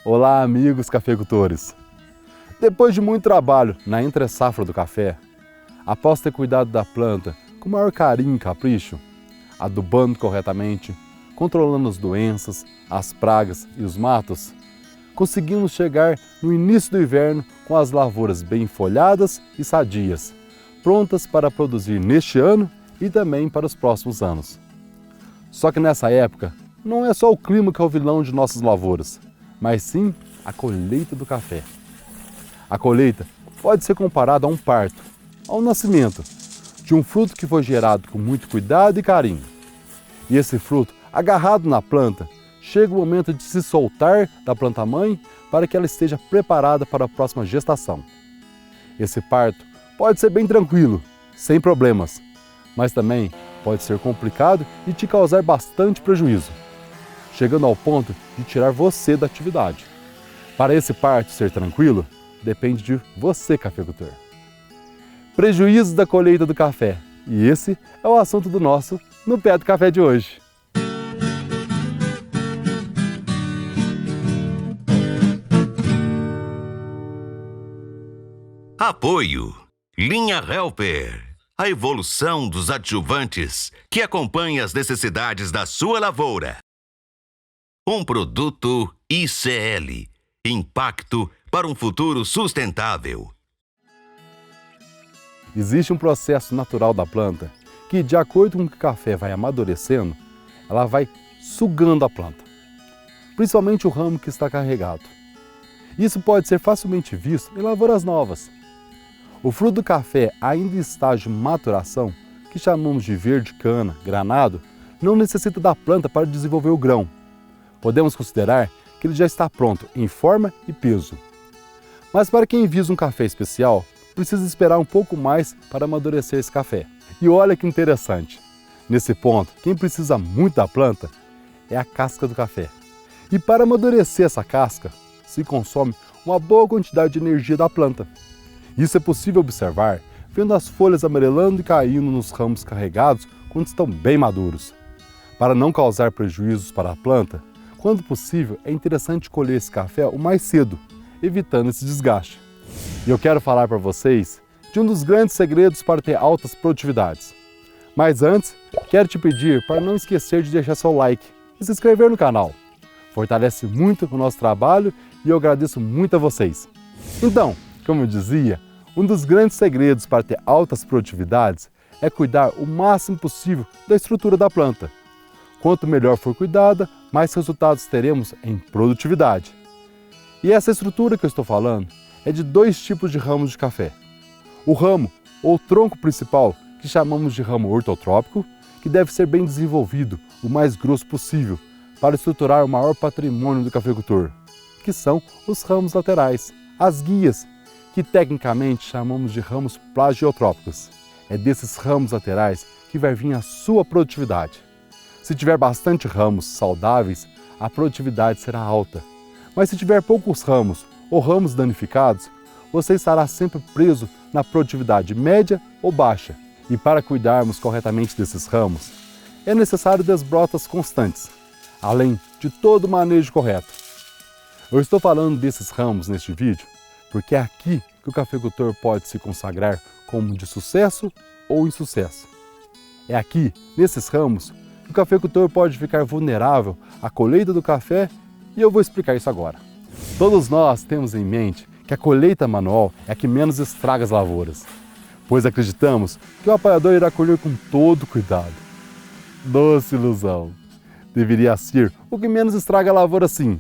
Olá, amigos cafeicultores! Depois de muito trabalho na entre-safra do café, após ter cuidado da planta com o maior carinho e capricho, adubando corretamente, controlando as doenças, as pragas e os matos, conseguimos chegar no início do inverno com as lavouras bem folhadas e sadias, prontas para produzir neste ano e também para os próximos anos. Só que nessa época, não é só o clima que é o vilão de nossas lavouras, mas sim a colheita do café. A colheita pode ser comparada a um parto, ao nascimento de um fruto que foi gerado com muito cuidado e carinho. E esse fruto, agarrado na planta, chega o momento de se soltar da planta-mãe para que ela esteja preparada para a próxima gestação. Esse parto pode ser bem tranquilo, sem problemas, mas também pode ser complicado e te causar bastante prejuízo, chegando ao ponto de tirar você da atividade. Para esse parto ser tranquilo, depende de você, cafeicultor. Prejuízos da colheita do café. E esse é o assunto do nosso No Pé do Café de hoje. Apoio Linha Helper, a evolução dos adjuvantes que acompanha as necessidades da sua lavoura. Um produto ICL, Impacto para um futuro sustentável. Existe um processo natural da planta que, de acordo com que o café vai amadurecendo, ela vai sugando a planta, principalmente o ramo que está carregado. Isso pode ser facilmente visto em lavouras novas. O fruto do café ainda em estágio de maturação, que chamamos de verde cana, granado, não necessita da planta para desenvolver o grão. Podemos considerar que ele já está pronto em forma e peso. Mas para quem visa um café especial, precisa esperar um pouco mais para amadurecer esse café. E olha que interessante, nesse ponto, quem precisa muito da planta é a casca do café. E para amadurecer essa casca, se consome uma boa quantidade de energia da planta. Isso é possível observar vendo as folhas amarelando e caindo nos ramos carregados quando estão bem maduros. Para não causar prejuízos para a planta, quando possível, é interessante colher esse café o mais cedo, evitando esse desgaste. E eu quero falar para vocês de um dos grandes segredos para ter altas produtividades. Mas antes, quero te pedir para não esquecer de deixar seu like e se inscrever no canal. Fortalece muito o nosso trabalho e eu agradeço muito a vocês. Então, como eu dizia, um dos grandes segredos para ter altas produtividades é cuidar o máximo possível da estrutura da planta. Quanto melhor for cuidada, mais resultados teremos em produtividade. E essa estrutura que eu estou falando é de dois tipos de ramos de café. O ramo, ou tronco principal, que chamamos de ramo ortotrópico, que deve ser bem desenvolvido, o mais grosso possível, para estruturar o maior patrimônio do cafeicultor, que são os ramos laterais, as guias, que tecnicamente chamamos de ramos plagiotrópicos. É desses ramos laterais que vai vir a sua produtividade. Se tiver bastante ramos saudáveis, a produtividade será alta. Mas se tiver poucos ramos ou ramos danificados, você estará sempre preso na produtividade média ou baixa. E para cuidarmos corretamente desses ramos, é necessário desbrotas constantes, além de todo o manejo correto. Eu estou falando desses ramos neste vídeo porque é aqui que o cafeicultor pode se consagrar como de sucesso ou insucesso. É aqui, nesses ramos, que o cafeicultor pode ficar vulnerável à colheita do café e eu vou explicar isso agora. Todos nós temos em mente que a colheita manual é a que menos estraga as lavouras, pois acreditamos que o apanhador irá colher com todo cuidado. Doce ilusão! Deveria ser o que menos estraga a lavoura sim,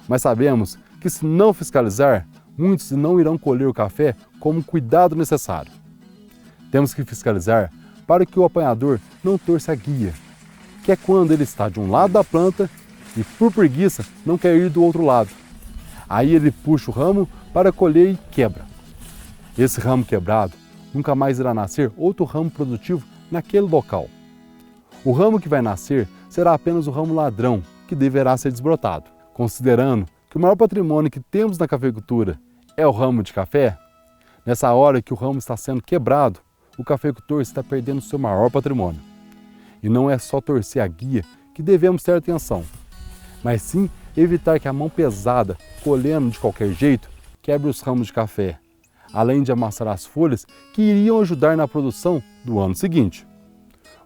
mas sabemos que se não fiscalizar, muitos não irão colher o café com o cuidado necessário. Temos que fiscalizar para que o apanhador não torça a guia, que é quando ele está de um lado da planta e por preguiça não quer ir do outro lado. Aí ele puxa o ramo para colher e quebra. Esse ramo quebrado nunca mais irá nascer outro ramo produtivo naquele local. O ramo que vai nascer será apenas o ramo ladrão, que deverá ser desbrotado. Considerando que o maior patrimônio que temos na cafeicultura é o ramo de café, nessa hora que o ramo está sendo quebrado, o cafeicultor está perdendo seu maior patrimônio. E não é só torcer a guia que devemos ter atenção, mas sim evitar que a mão pesada, colhendo de qualquer jeito, quebre os ramos de café, além de amassar as folhas que iriam ajudar na produção do ano seguinte.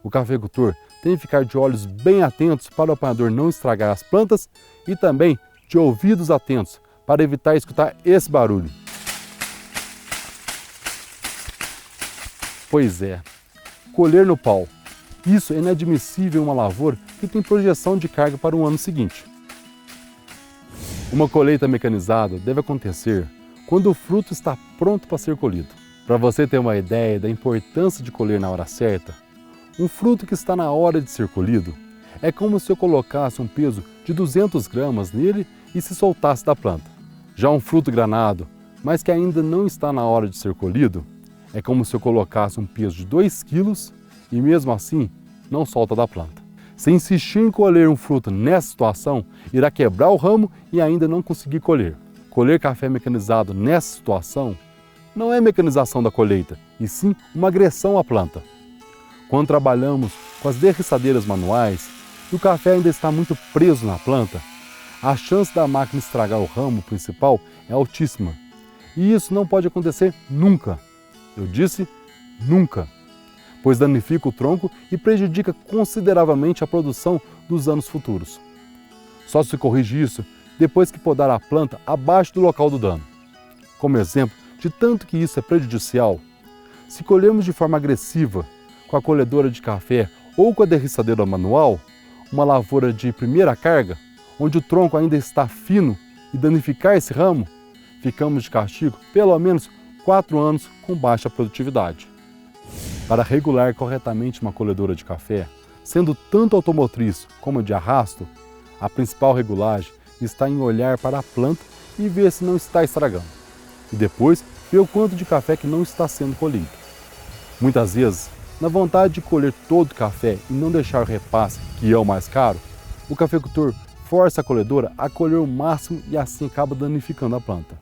O cafeicultor tem que ficar de olhos bem atentos para o apanhador não estragar as plantas e também de ouvidos atentos para evitar escutar esse barulho. Pois é, colher no pau. Isso é inadmissível em uma lavoura que tem projeção de carga para o ano seguinte. Uma colheita mecanizada deve acontecer quando o fruto está pronto para ser colhido. Para você ter uma ideia da importância de colher na hora certa, um fruto que está na hora de ser colhido é como se eu colocasse um peso de 200 gramas nele e se soltasse da planta. Já um fruto granado, mas que ainda não está na hora de ser colhido, é como se eu colocasse um peso de 2 quilos e mesmo assim não solta da planta. Se insistir em colher um fruto nessa situação, irá quebrar o ramo e ainda não conseguir colher. Colher café mecanizado nessa situação não é mecanização da colheita, e sim uma agressão à planta. Quando trabalhamos com as derriçadeiras manuais e o café ainda está muito preso na planta, a chance da máquina estragar o ramo principal é altíssima. E isso não pode acontecer nunca. Eu disse nunca, pois danifica o tronco e prejudica consideravelmente a produção dos anos futuros. Só se corrige isso depois que podar a planta abaixo do local do dano. Como exemplo de tanto que isso é prejudicial, se colhermos de forma agressiva com a colhedora de café ou com a derriçadeira manual, uma lavoura de primeira carga, onde o tronco ainda está fino e danificar esse ramo, ficamos de castigo pelo menos 4 anos com baixa produtividade. Para regular corretamente uma colhedora de café, sendo tanto automotriz como de arrasto, a principal regulagem está em olhar para a planta e ver se não está estragando. E depois ver o quanto de café que não está sendo colhido. Muitas vezes, na vontade de colher todo o café e não deixar o repasse, que é o mais caro, o cafeicultor força a colhedora a colher o máximo e assim acaba danificando a planta.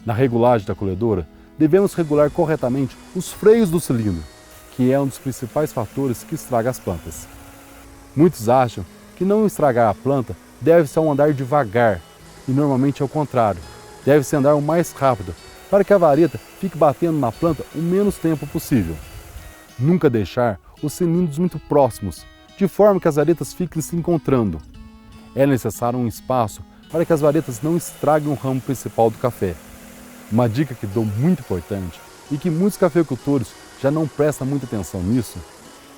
Na regulagem da colhedora, devemos regular corretamente os freios do cilindro, que é um dos principais fatores que estraga as plantas. Muitos acham que não estragar a planta deve-se ao andar devagar, e normalmente é o contrário, deve-se andar o mais rápido, para que a vareta fique batendo na planta o menos tempo possível. Nunca deixar os cilindros muito próximos, de forma que as varetas fiquem se encontrando. É necessário um espaço para que as varetas não estraguem o ramo principal do café. Uma dica que dou muito importante e que muitos cafeicultores já não prestam muita atenção nisso,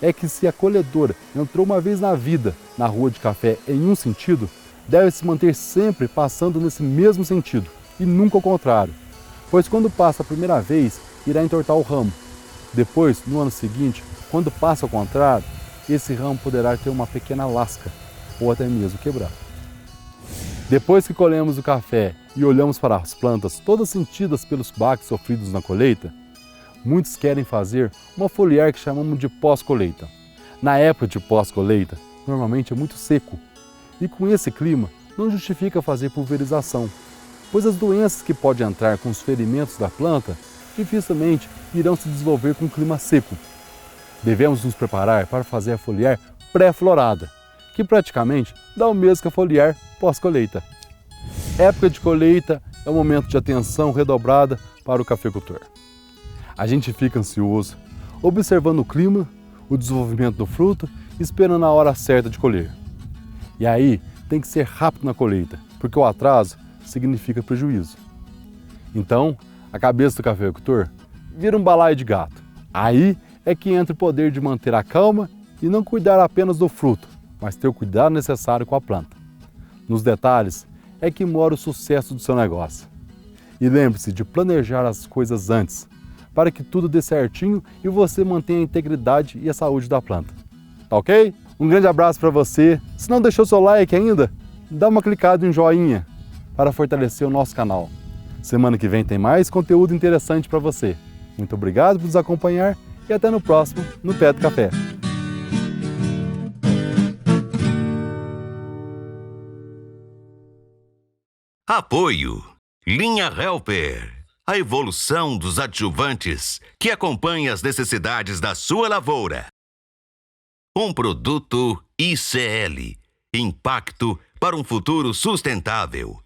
é que se a colhedora entrou uma vez na vida na rua de café em um sentido, deve se manter sempre passando nesse mesmo sentido e nunca ao contrário, pois quando passa a primeira vez, irá entortar o ramo. Depois, no ano seguinte, quando passa ao contrário, esse ramo poderá ter uma pequena lasca ou até mesmo quebrar. Depois que colhemos o café e olhamos para as plantas todas sentidas pelos baques sofridos na colheita, muitos querem fazer uma foliar que chamamos de pós-colheita. Na época de pós-colheita, normalmente é muito seco, e com esse clima não justifica fazer pulverização, pois as doenças que podem entrar com os ferimentos da planta dificilmente irão se desenvolver com o clima seco. Devemos nos preparar para fazer a foliar pré-florada, que praticamente dá o mesmo que a foliar pós-colheita. Época de colheita é um momento de atenção redobrada para o cafeicultor. A gente fica ansioso, observando o clima, o desenvolvimento do fruto, esperando a hora certa de colher. E aí tem que ser rápido na colheita, porque o atraso significa prejuízo. Então, a cabeça do cafeicultor vira um balaio de gato. Aí é que entra o poder de manter a calma e não cuidar apenas do fruto, mas ter o cuidado necessário com a planta. Nos detalhes é que mora o sucesso do seu negócio. E lembre-se de planejar as coisas antes, para que tudo dê certinho e você mantenha a integridade e a saúde da planta. Tá ok? Um grande abraço para você. Se não deixou seu like ainda, dá uma clicada em joinha para fortalecer o nosso canal. Semana que vem tem mais conteúdo interessante para você. Muito obrigado por nos acompanhar e até no próximo No Pé do Café. Apoio Linha Helper, a evolução dos adjuvantes que acompanha as necessidades da sua lavoura. Um produto ICL, Impacto para um futuro sustentável.